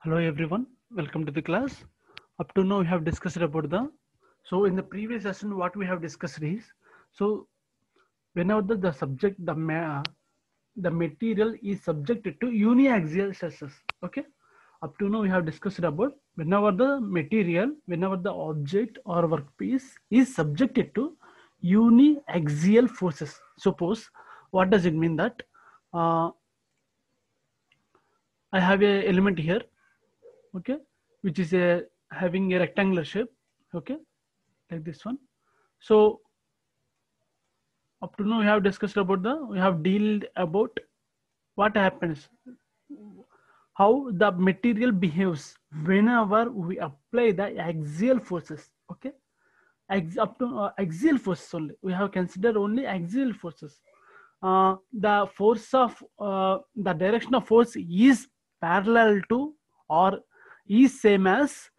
Hello everyone, welcome to the class. Up to now we have discussed about so in the previous session what we have discussed is, so whenever the subject, the material is subjected to uniaxial stresses, okay. Up to now we have discussed about whenever the material, whenever the object or workpiece is subjected to uniaxial forces. Suppose, what does it mean that I have a element here, okay, which is a having a rectangular shape, okay, like this one. So up to now we have discussed about we have dealt about what happens, how the material behaves whenever we apply the axial forces, okay. Up to axial forces only, we have considered only axial forces. The force of the direction of force is parallel to or is same as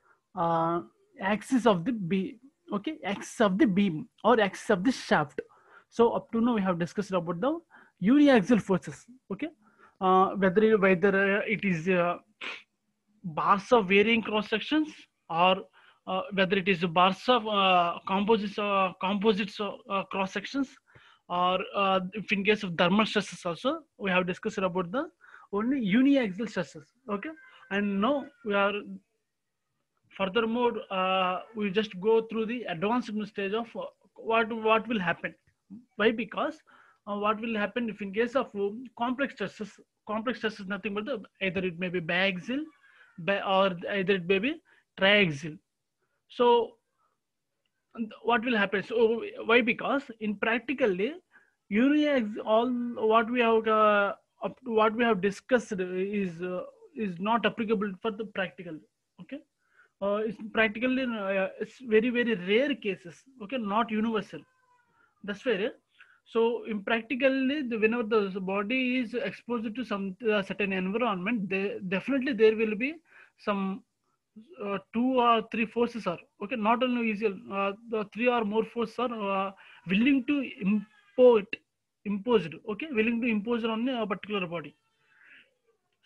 axis of the beam, okay, axis of the beam or axis of the shaft. So up to now we have discussed about the uniaxial forces, okay. Whether it is bars of varying cross sections, or whether it is bars of composites cross sections, or if in case of thermal stresses also we have discussed about the only uniaxial stresses, okay. And now we are furthermore we just go through the advanced stage of what will happen. Why? Because what will happen if in case of complex stresses nothing but either it may be biaxial or either it may be triaxial. So what will happen? So why? Because in practically all what we have what we have discussed is not applicable for the practical, okay. It's practically it's very rare cases, okay, not universal. That's fair. So in practically whenever the body is exposed to some certain environment, definitely there will be some two or three forces are, okay, not only is the three or more forces are willing to imposed, okay, willing to impose on a particular body.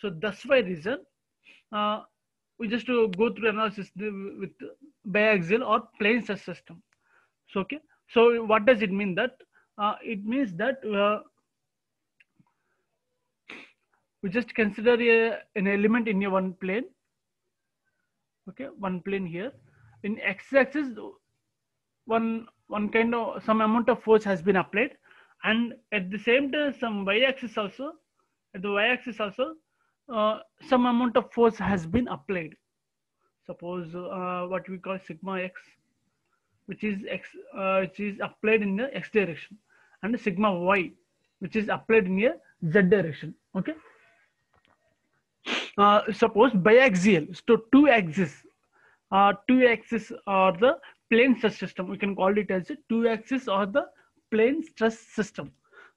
So that's why reason uh, we just go through analysis with biaxial or plane stress system. So okay, so what does it mean? That it means that we just consider an element in a one plane, okay, one plane here. In x-axis, one kind of some amount of force has been applied, and at the same time some y-axis also, at the y-axis also some amount of force has been applied. Suppose what we call sigma x, which is applied in the x direction, and sigma y, which is applied in a z direction, okay. Suppose biaxial, so two axis or the plane stress system, we can call it as a two axis or the plane stress system.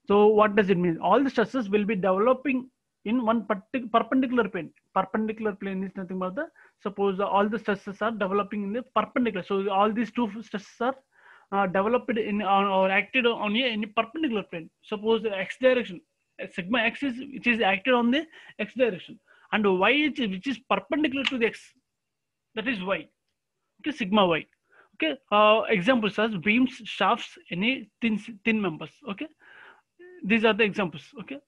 So what does it mean? All the stresses will be developing in one perpendicular plane. Perpendicular plane is nothing but the, suppose all the stresses are developing in the perpendicular, so all these two stresses are developed in or acted on a perpendicular plane. Suppose the x direction, sigma x is which is acted on the x direction, and y which is perpendicular to the x, that is y, okay, sigma y, okay. Examples as beams, shafts, any thin members, okay. These are the examples, okay.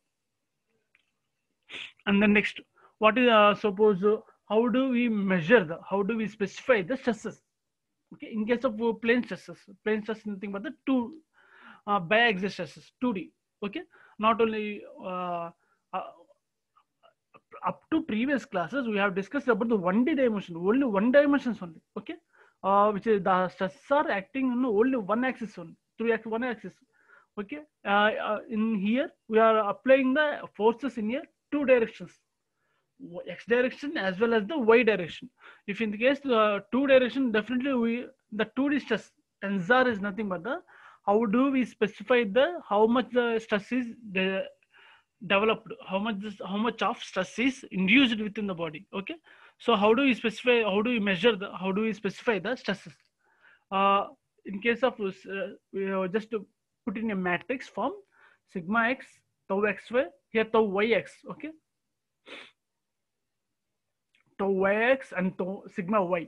And then next, what is suppose how do we measure how do we specify the stresses, okay. In case of plane stresses, plane stress nothing but the two biaxial stresses, 2D, okay. Not only uh, up to previous classes we have discussed about the 1D dimension, only one dimensions only, okay. Which is the stress are acting on only one axis only, one axis, okay. In here we are applying the forces in here two directions, x direction as well as the y direction. If in the case two direction, definitely we the 2D stress tensor is nothing but the how do we specify the how much the stress is developed, how much of stress is induced within the body, okay. So how do we specify, how do we measure how do we specify the stresses? uh, in case of we just to put in a matrix form, sigma x, tau xy, here tau yx, okay. tau yx and tau sigma y.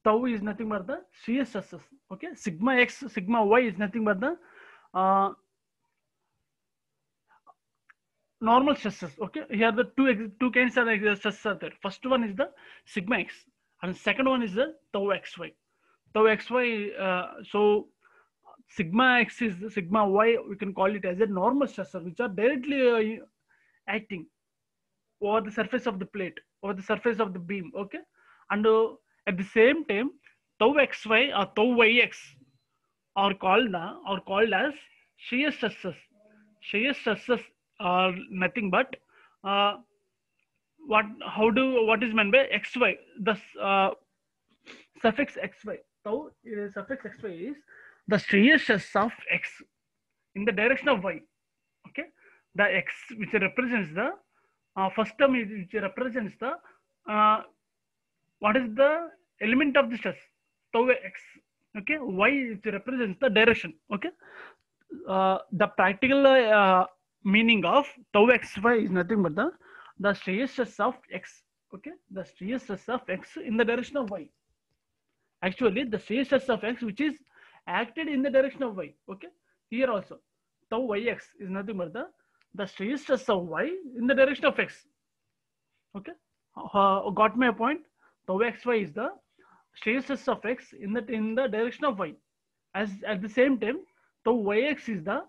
Tau is nothing but the shear stresses. Okay, sigma x, sigma y is nothing but the normal stresses. Okay, here the two kinds of stresses are there. First one is the sigma x, and second one is the tau xy. Tau xy. So sigma x is the sigma y. We can call it as a normal stressor, which are directly acting over the surface of the plate, over the surface of the beam. Okay, and at the same time, tau xy or tau yx are called as shear stresses. Shear stresses are nothing but what is meant by xy. The suffix xy. Tau suffix xy is the shear stress of x in the direction of y. Okay, the x which represents the first term which represents the what is the element of the stress, tau x. Okay, y which represents the direction. Okay, the practical meaning of tau xy is nothing but the shear stress of x. Okay, the shear stress of x in the direction of y. Actually, the shear stress of x which is acted in the direction of y. Okay, here also tau yx is nothing but the shear stress of y in the direction of x. Okay, got my point? Tau xy is the shear stress of x in the direction of y. As at the same time, tau yx is the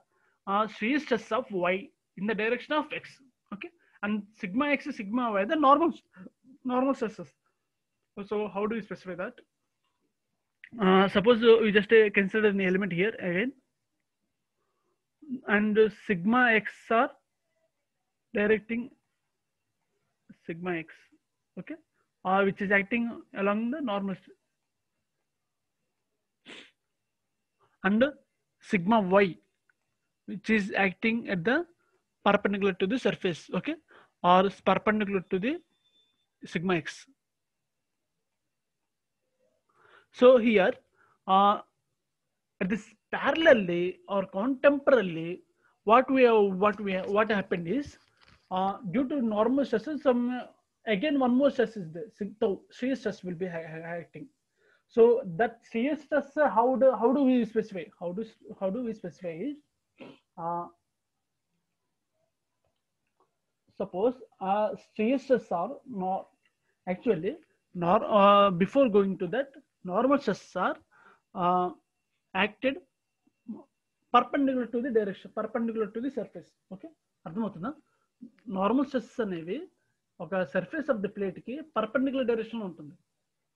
shear stress of y in the direction of x. Okay, and sigma x, sigma y, the normal stresses. So how do we specify that? Suppose we just consider an element here again, and sigma x are directing sigma x. Okay, which is acting along the normal, and sigma y which is acting at the perpendicular to the surface. Okay, or perpendicular to the sigma x. So here at this parallelly or contemporarily, what happened is due to normal stresses, again one more stress is there. So shear stress will be acting. So that shear stress, how do we specify? How do we specify is suppose shear stress are not actually before going to that, normal stresses are acted perpendicular to the direction, perpendicular to the surface. Okay, అర్థమవుతుందా? Normal stress అనేవి ఒక surface of the plate కి perpendicular direction లో ఉంటుంది.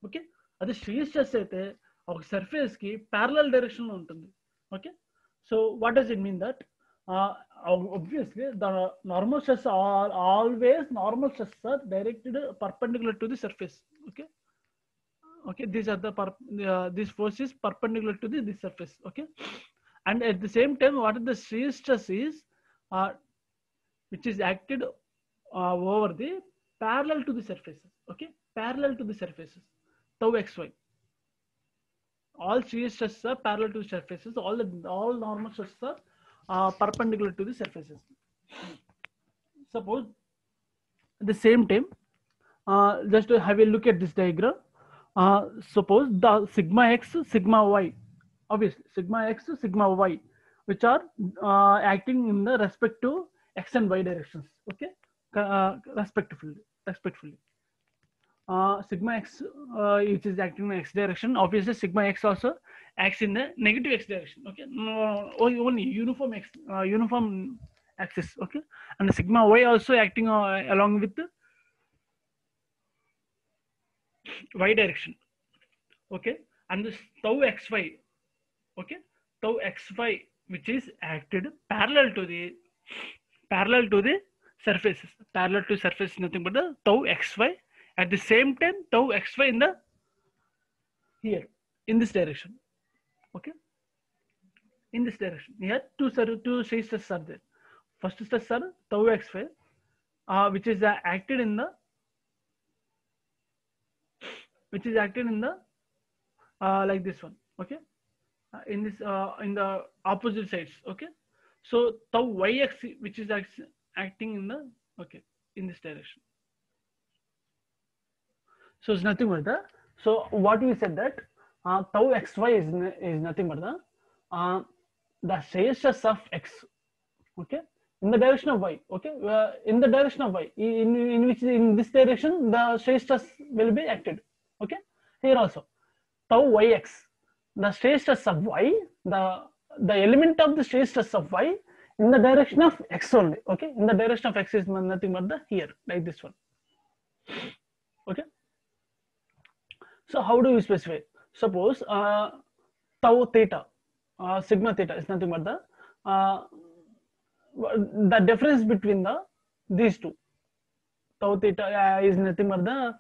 Okay, అది shear stress అయితే ఒక surface కి ప్యారలల్ డైరెక్షన్ లో ఉంటుంది. Okay, so what does it mean that obviously the normal stress are always normal stress are directed perpendicular to the surface. Okay, okay, these are the this force is perpendicular to this surface. Okay, and at the same time, what the shear stress is which is acted over the parallel to the surfaces. Okay, parallel to the surfaces, tau xy. All shear stresses are parallel to the surfaces. All normal stresses are perpendicular to the surfaces. Suppose at the same time, just to have a look at this diagram. Suppose the sigma x, sigma y, obviously sigma x, sigma y, which are acting in the respective x and y directions. Okay, respectively. Sigma x which is acting in x direction. Obviously, sigma x also acts in the negative x direction. Okay, only uniform axis. Okay, and the sigma y also acting along with the y direction. Okay, and this tau xy. Okay, tau xy which is acted parallel to the surfaces. Parallel to surface is nothing but the tau xy. At the same time, tau xy in the here in this direction. Okay, in this direction. Here two stresses are there. First stress are tau xy, which is acted in the like this one. Okay, in the opposite sides. Okay, so tau yx which is acting in the in this direction. So it's nothing but the, so what we said that tau xy is nothing but the shear stress of x, okay, in the direction of y, okay, in the direction of y, in which in this direction the shear stress will be acted, okay. Here also tau yx, the shear stress of y, the element of the shear stress of y in the direction of x only, okay, in the direction of x is nothing but the here, like this one, okay. So how do you specify? Suppose tau theta, sigma theta is nothing but the difference between these two. Tau theta is nothing but the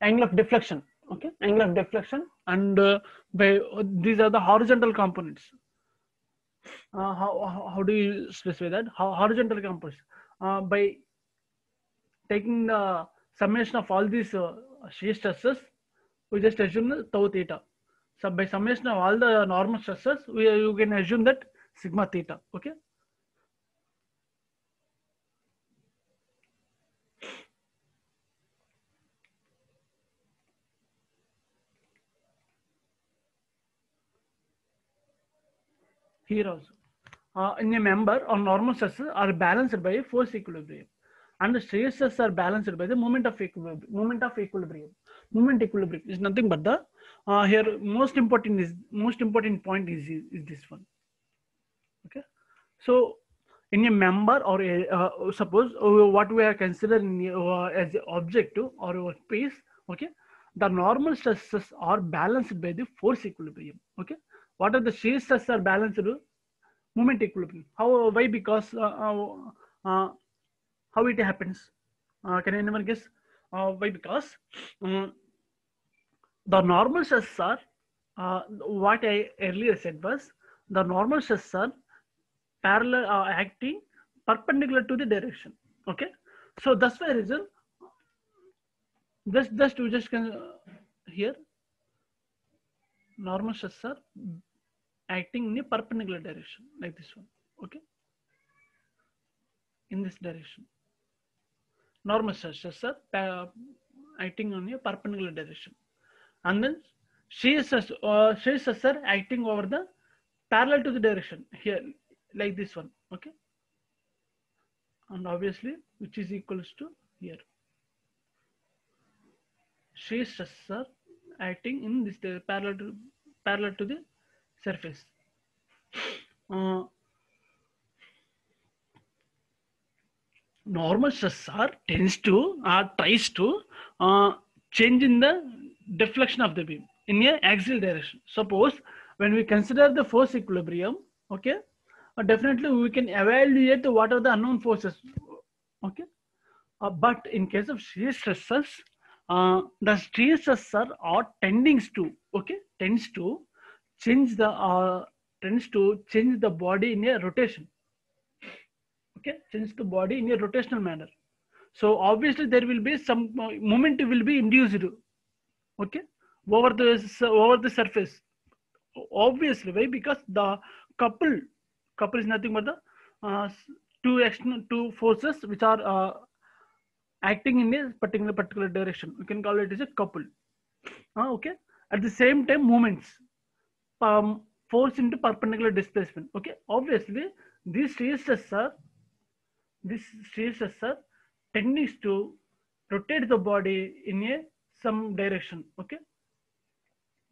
angle of deflection. Okay, angle of deflection, and these are the horizontal components. How do you specify that? Horizontal components by taking the summation of all these shear stresses, we just assume the tau theta. So by summation of all the normal stresses, you can assume that sigma theta. Okay. Here also, in a member, or normal stresses are balanced by force equilibrium, and the shear stresses are balanced by the moment of equilibrium. Moment equilibrium is nothing but the here most important point is this one. Okay, so in a member or suppose what we are considering as an objective or a piece, okay, the normal stresses are balanced by the force equilibrium. Okay, what are the shear stresses are balanced? Moment equilibrium. How? Why? Because how it happens? Can anyone guess? Why? Because the normal stresses are what I earlier said was the normal stresses are parallel acting perpendicular to the direction. Okay, so that's why reason just can here normal stresses are acting in a perpendicular direction, like this one. Okay, in this direction normal stresses are acting on a perpendicular direction, and then shear stresses are acting over the parallel to the direction here, like this one. Okay, and obviously which is equals to here shear stresses are acting in this parallel to the surface. Normal stress tries to change in the deflection of the beam in a axial direction. Suppose when we consider the force equilibrium, okay, definitely we can evaluate what are the unknown forces. Okay, but in case of shear stresses, the shear stresses are tends to change the body in a rotation. Okay, change the body in a rotational manner. So obviously there will be some moment will be induced. Okay, over the surface. Obviously, why? Because the couple is nothing but the two forces which are acting in a particular direction. We can call it as a couple. Okay. At the same time, movements force into perpendicular displacement. Okay. Obviously, these shear stresses are tending to rotate the body in a some direction. Okay.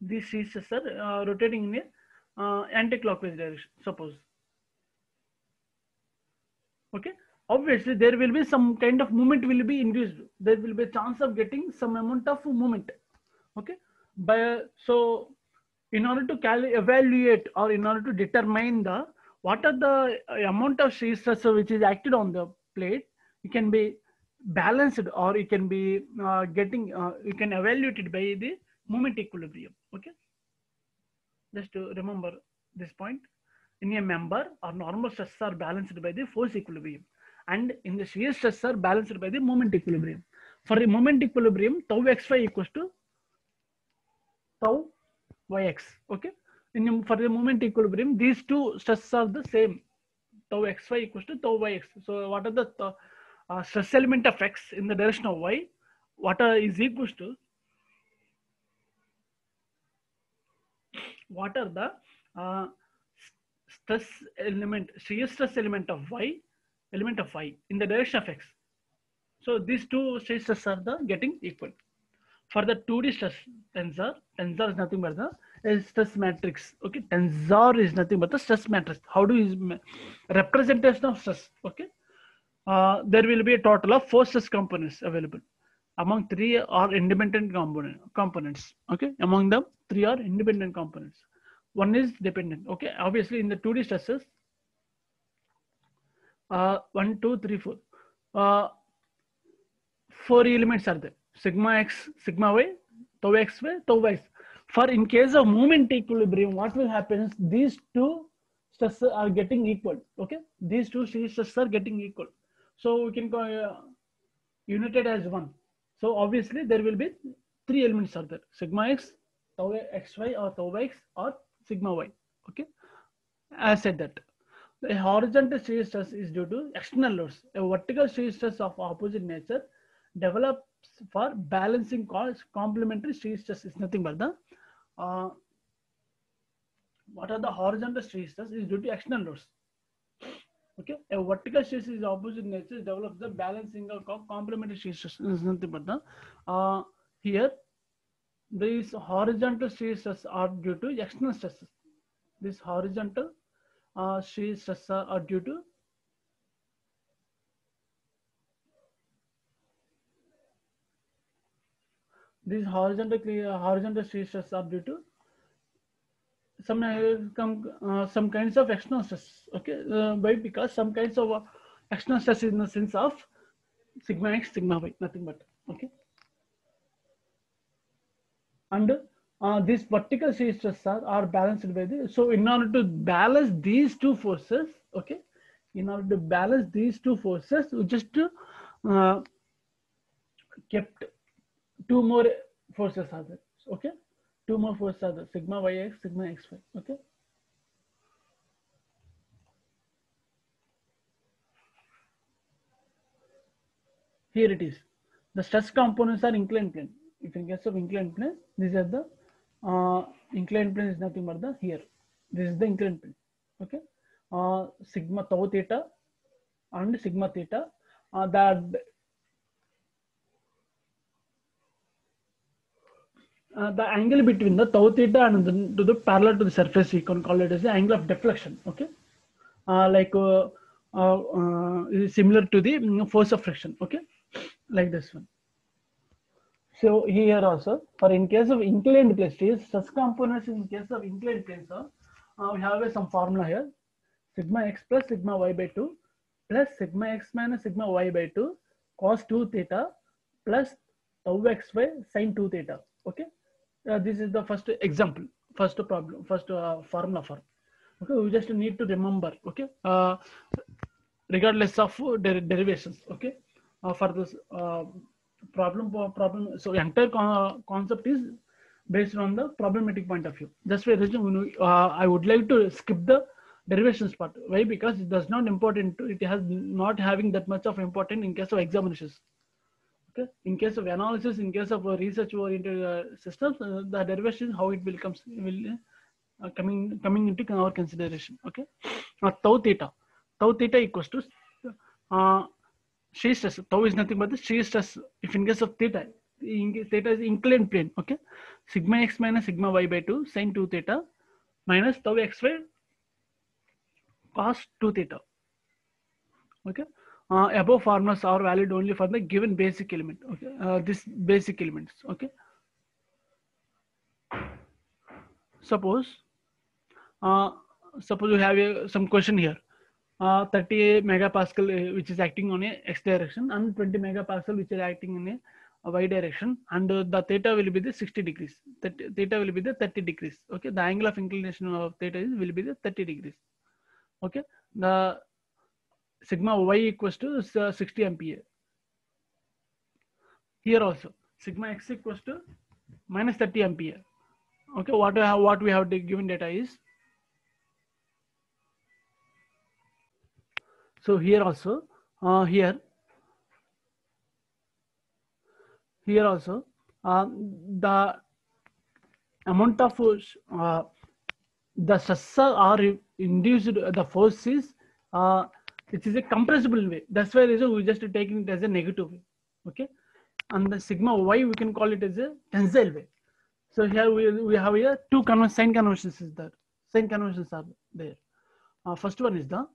These shear stresses are rotating in a anti-clockwise direction. Suppose. Okay, obviously there will be some kind of movement will be induced. There will be a chance of getting some amount of movement. Okay, so in order to evaluate or in order to determine the what are the amount of shear stress which is acted on the plate, it can be balanced or it can be you can evaluate it by the moment equilibrium. Okay, just to remember this point. In a member, our normal stresses are balanced by the force equilibrium, and in the shear stresses are balanced by the moment equilibrium. For the moment equilibrium, tau xy equals to tau yx. Okay, for the moment equilibrium, these two stresses are the same. Tau xy equals to tau yx. So what are the stress element of x in the direction of y? water is equals to what are the uh, stress element, shear stress element of y in the direction of x. So these two shear stress are the getting equal. For the 2D stress tensor is nothing but the stress matrix. Okay, tensor is nothing but the stress matrix. How do you representation of stress? Okay, there will be a total of 4 stress components available. Among 3 are independent components. Okay, among them 3 are independent components. One is dependent. Okay, obviously in the 2D stresses, 1, 2, 3, 4. 4 elements are there: sigma x, sigma y, tau x y, tau y. For in case of moment equilibrium, what will happen is these two stresses are getting equal. Okay, these two stresses are getting equal. So we can call united as one. So obviously there will be 3 elements are there: sigma x, tau xy or tau x or sigma y. Okay, I said that. A horizontal shear stress is due to external loads. A vertical shear stress of opposite nature develops for balancing complementary shear stress is nothing but the uh, what are the horizontal shear stress is due to external loads. Okay, a vertical shear stress is opposite nature develops the balancing of complementary shear stress is nothing but the here these horizontal shear stress are due to external stresses. This horizontal shear stress are due to these horizontal shear stress are due to some kinds of external stress. Okay, why? Because some kinds of external stress in the sense of sigma x, sigma y, nothing but. Okay, and these vertical shear stress are balanced by the. So in order to balance these two forces, okay, in order to balance these two forces, we just uh, kept two more forces are there. Okay, two more forces are there: sigma yx, sigma xy. Okay. Here it is. The stress components are inclined plane. If in case of inclined plane, these are the inclined plane is nothing but the here. This is the inclined plane. Okay. Sigma tau theta and sigma theta. The angle between the tau theta and the parallel to the surface, you can call it as the angle of deflection. Okay. Like is similar to the force of friction. Okay. Like this one. So here also, for in case of inclined planes, stress components in case of inclined planes, we have some formula here: sigma x plus sigma y by 2 plus sigma x minus sigma y by 2 cos 2 theta plus tau xy sin 2 theta. Okay, this is the first example, first problem, first formula for. Okay, we just need to remember. Okay, regardless of derivations. Okay, for this problem. So entire concept is based on the problematic point of view. Just for reason, I would like to skip the derivations part. Why? Because it does not important. It has not having that much of important in case of examinations. Okay, in case of analysis, in case of research oriented systems, the derivation how it will comes will coming into our consideration. Okay, tau theta equals to uh, shear stress. Tau is nothing but the shear stress. If in case of theta, theta is inclined plane. Okay, sigma x minus sigma y by 2 sin 2 theta minus tau xy cos 2 theta. Okay, above formulas are valid only for the given basic element. Okay, this basic elements. Okay, suppose uh, suppose we have some question here. 30 megapascal which is acting on a x direction and 20 megapascal which is acting in a y direction, and the theta will be the 60 degrees. Theta will be the 30 degrees. Okay, the angle of inclination of theta will be the 30 degrees. Okay, the sigma y equals to 60 ampere. Here also sigma x equals to minus 30 ampere. Okay, what we have given data is, so here also here here also the amount of the stressor or induced the force is it is a compressible way. That's why reason we just taking it as a negative way. Okay, and the sigma y we can call it as a tensile way. So here we have here two sign conventions is there. Sign conventions are there. First one is the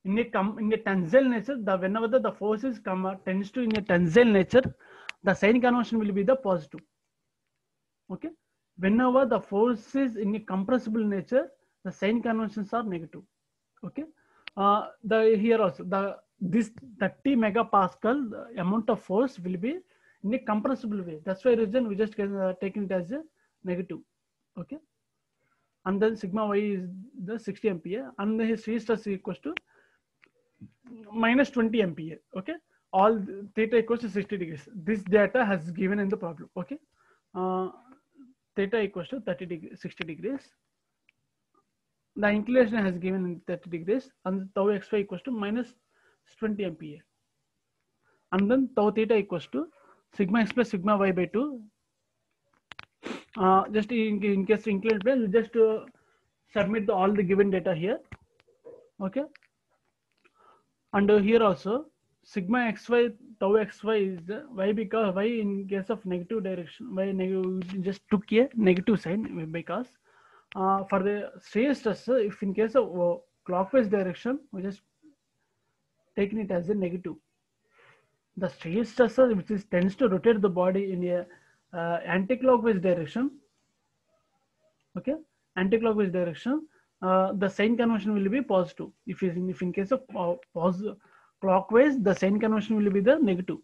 in a tensile nature, the whenever the forces tends to in a tensile nature, the sign convention will be the positive. Okay, whenever the force is in a compressible nature, the sign conventions are negative. Okay, the here also this 30 megapascal the amount of force will be in a compressible way. That's why reason we just taking it as a negative. Okay, and then sigma y is the 60 MPa, and the shear stress equals to minus 20 MPa. Okay, all theta equals to 60 degrees. This data has given in the problem. Okay, theta equals to 60 degrees. The inclination has given in 30 degrees, and tau xy equals to minus 20 MPa. And then tau theta equals to sigma x plus sigma y by 2. Just in case inclined plane, you just submit all the given data here. Okay, and here also sigma xy tau xy is y, because y in case of negative direction, y negative, just took a negative sign because for the shear stress, if in case of clockwise direction, we just taking it as a negative. The shear stress which is tends to rotate the body in a anti-clockwise direction. Okay, anti-clockwise direction, the sign convention will be positive. If in case of clockwise, the sign convention will be the negative.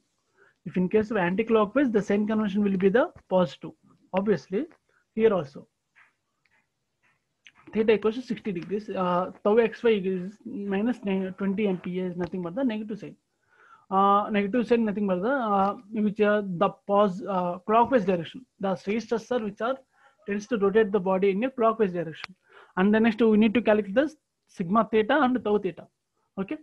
If in case of anti-clockwise, the sign convention will be the positive. Obviously, here also theta equals to 60 degrees. Tau xy is minus 20 MPa is nothing but the negative sign. Negative sign nothing but the which the clockwise direction. The shear stressor which are tends to rotate the body in a clockwise direction. And the next we need to calculate the sigma theta and tau theta. Okay.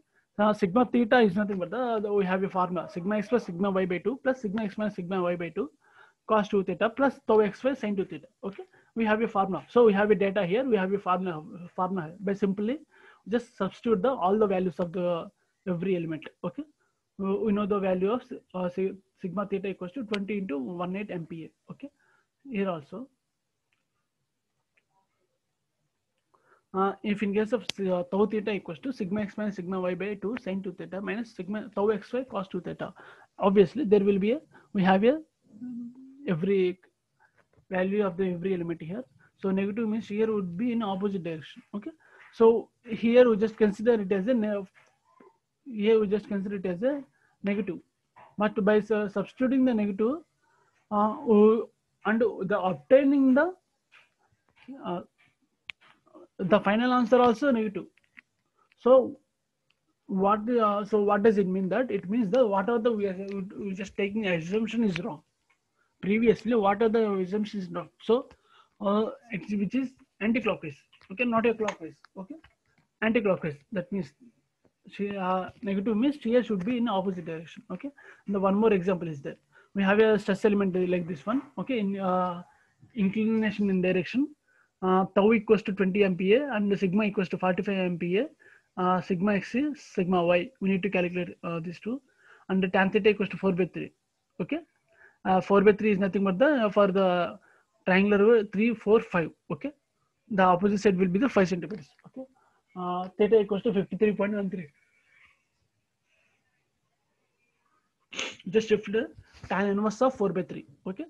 Sigma theta is nothing but we have a formula sigma x plus sigma y by 2 plus sigma x minus sigma y by 2 cos 2 theta plus tau xy sin 2 theta. Okay, we have a formula. So we have a data here. We have a formula by simply just substitute all the values of the every element. Okay, we know the value of sigma theta equals to 20 into 18 MPa. Okay, here also. If in case of tau theta equals to sigma x minus sigma y by 2 sin 2 theta minus sigma tau xy cos 2 theta. Obviously, there will be we have a every value of the every element here. So negative means here would be in opposite direction. Okay, so here we just consider it as a negative, but by substituting the negative and the obtaining the final answer also negative. So what does it mean? That it means that what are the we just taking assumption is wrong. Previously, what are the assumptions wrong? So which is anti-clockwise. Okay, not a clockwise. Okay, anti-clockwise. That means negative means shear should be in opposite direction. Okay, and the one more example is there. We have a stress element like this one. Okay, in inclination in direction, tau equals to 20 MPa and the sigma equals to 45 MPa. Sigma x is sigma y. We need to calculate these two, and the tan theta equals to 4 by 3. Okay, 4 by 3 is nothing but the for the triangular 3, 4, 5. Okay, the opposite side will be the 5 centimeters. Okay, theta equals to 53.13. Just shift the tan inverse of 4 by 3. Okay,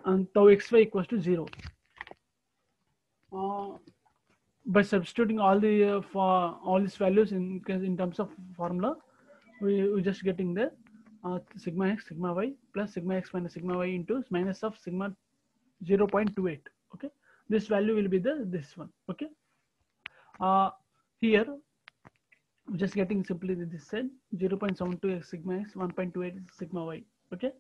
and tau xy equals to 0. By substituting all the for all these values in terms of formula, we just getting the sigma x sigma y plus sigma x minus sigma y into minus of sigma 0.28. Okay, this value will be this one. Okay, here just getting simply this side 0.72 sigma x, 1.28 sigma y. Okay,